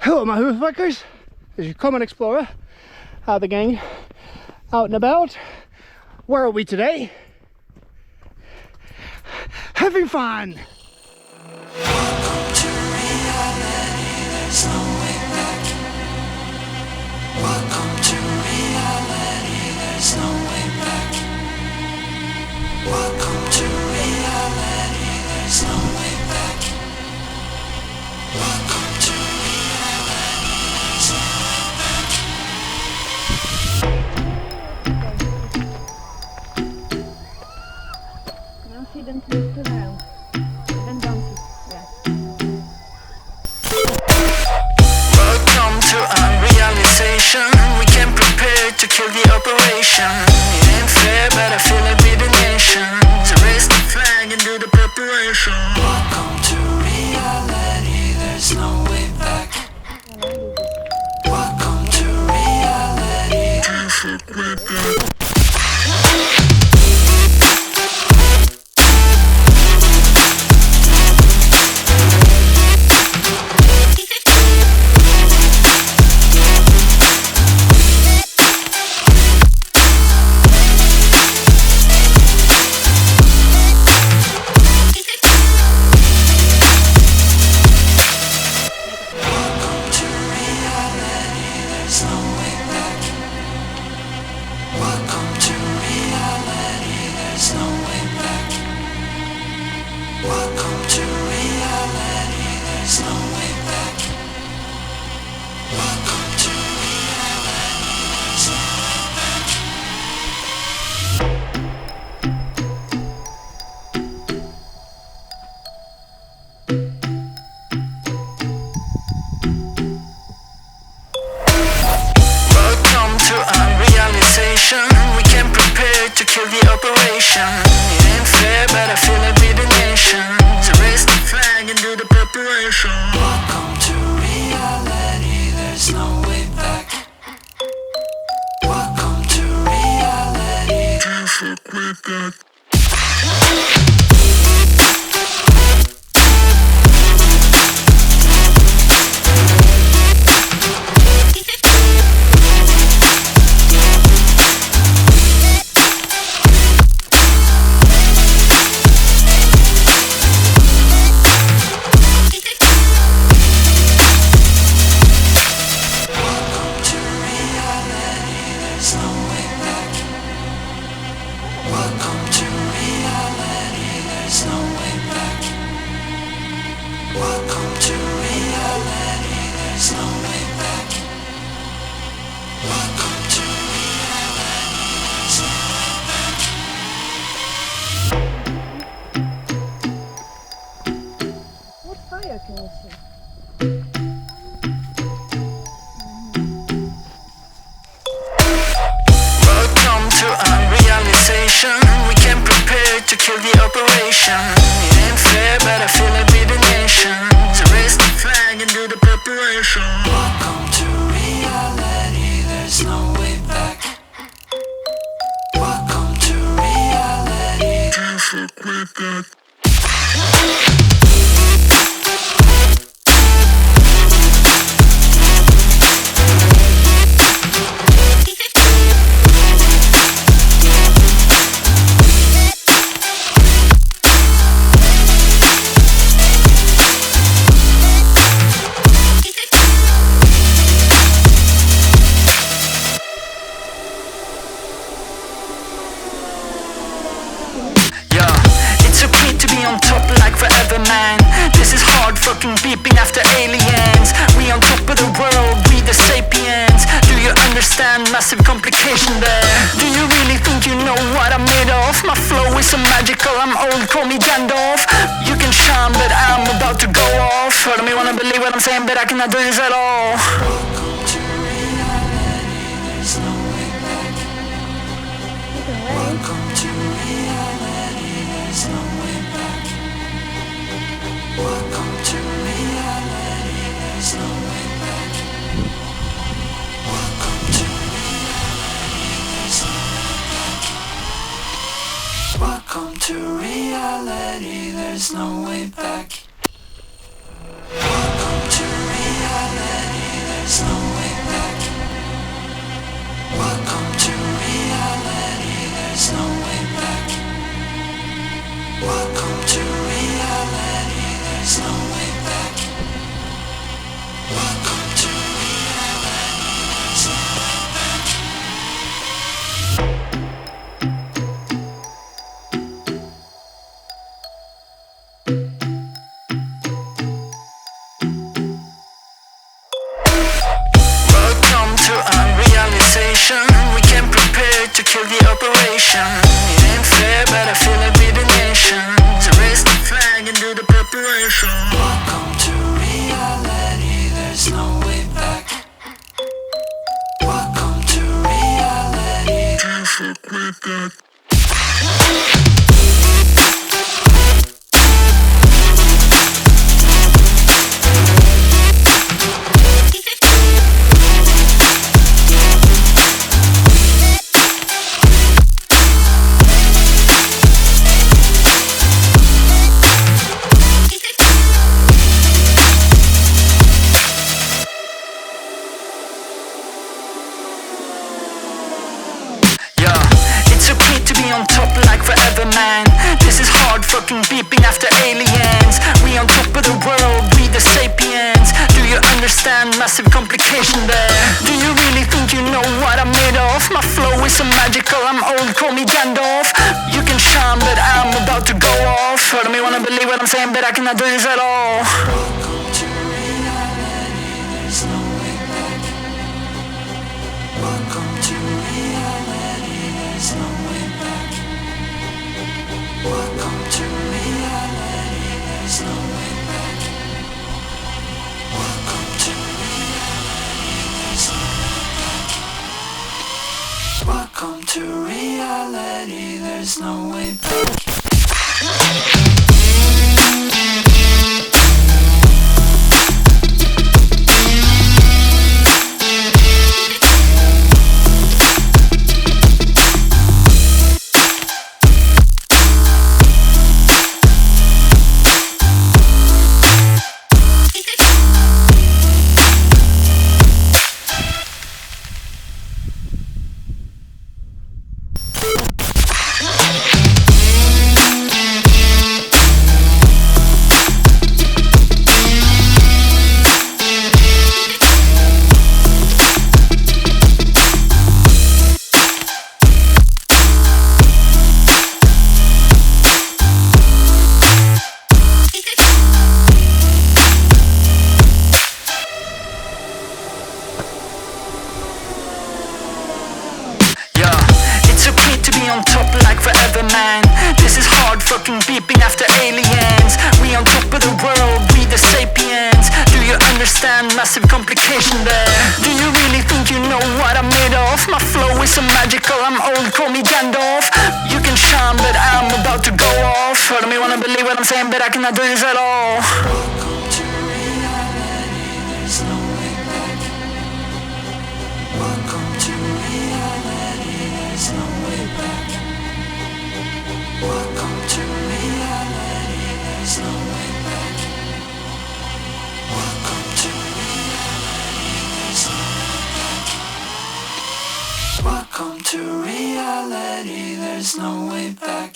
Hello my hoofbikers, this is your common explorer, the gang, out and about. Where are we today? Having fun! Welcome to reality, there's no way back. Welcome to reality, there's no way back. Welcome to reality, there's no way back. Welcome to reality, there's no way back. No, she didn't look too well. Then donkey, yeah. Welcome to unrealization. We came prepared to kill the operation. It ain't fair, but I feel like we're the nation. So raise the flag and do the preparation. Welcome to reality, there's no way back. Welcome to reality. Can't fuck with that. We came prepared to kill the operation. It ain't fair, but I feel like we're the nation. So raise the flag and do the preparation. Welcome to reality, there's no way back. Welcome to reality. Can't fuck with that. What fire can you see? Welcome to unrealization. We came prepared to kill the operation. It ain't fair, but I feel like we're the nation. So raise the flag and do the preparation. Welcome to reality, there's no way back. Welcome to reality. Can't fuck with that. On top like forever, man. This is hard fucking beeping after aliens. We on top of the world, we the sapiens. Do you understand massive complication there? Do you really think you know what I'm made of? My flow is so magical, I'm old, call me Gandalf. You can shine, but I'm about to go off. Part of me wanna believe what I'm saying, but I cannot do this at all. Welcome to reality, there's no way back. Welcome to reality, there's no way back. Welcome to reality, there's no way back. Welcome to reality, there's no way back. Welcome to reality, there's no way back. Welcome to reality. nation. It ain't fair, but I feel like we're the nations. Raise the flag and do the preparation. Welcome to reality, there's no way back. Welcome to reality. Can't fuck with that. On top like forever, man. This is hard fucking beeping after aliens. We on top of the world, we the sapiens. Do you understand massive complication there? Do you really think you know what I'm made of? My flow is so magical, I'm old, call me Gandalf. You can shine, but I'm about to go off. Heard me wanna believe what I'm saying, but I cannot do this at all. Welcome to reality, there's no way back. Welcome to reality, there's no way back. Welcome to reality, there's no way back. Welcome to reality, there's no way back. Welcome to reality, there's no way back. On top like forever, man. This is hard fucking beeping after aliens. We on top of the world, we the sapiens. Do you understand massive complication there? Do you really think you know what I'm made of? My flow is so magical, I'm old, call me Gandalf. You can shine, but I'm about to go off. Heard me wanna believe what I'm saying, but I cannot do this at all. Welcome to reality, there's no way back. Welcome to reality, there's no way back. Welcome to reality, there's no way back. Welcome to reality, there's no way back. Welcome to reality, there's no way back.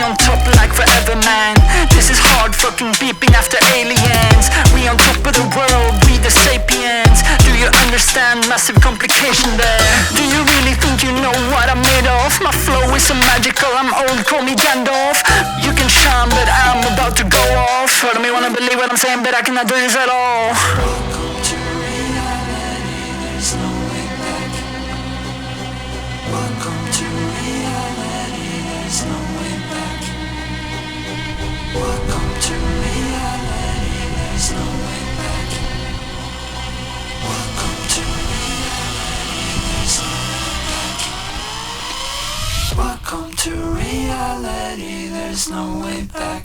On top like forever, man. This is hard fucking beeping after aliens. We on top of the world, we the sapiens. Do you understand massive complication there? Do you really think you know what I'm made of? My flow is so magical, I'm old, call me Gandalf. You can shine, but I'm about to go off. Heard me wanna believe what I'm saying, but I cannot do this at all. Welcome to reality, there's no way back. Welcome to reality, there's no way back. Welcome to reality, there's no way back. Welcome to reality, there's no way back. Welcome to reality, there's no way back.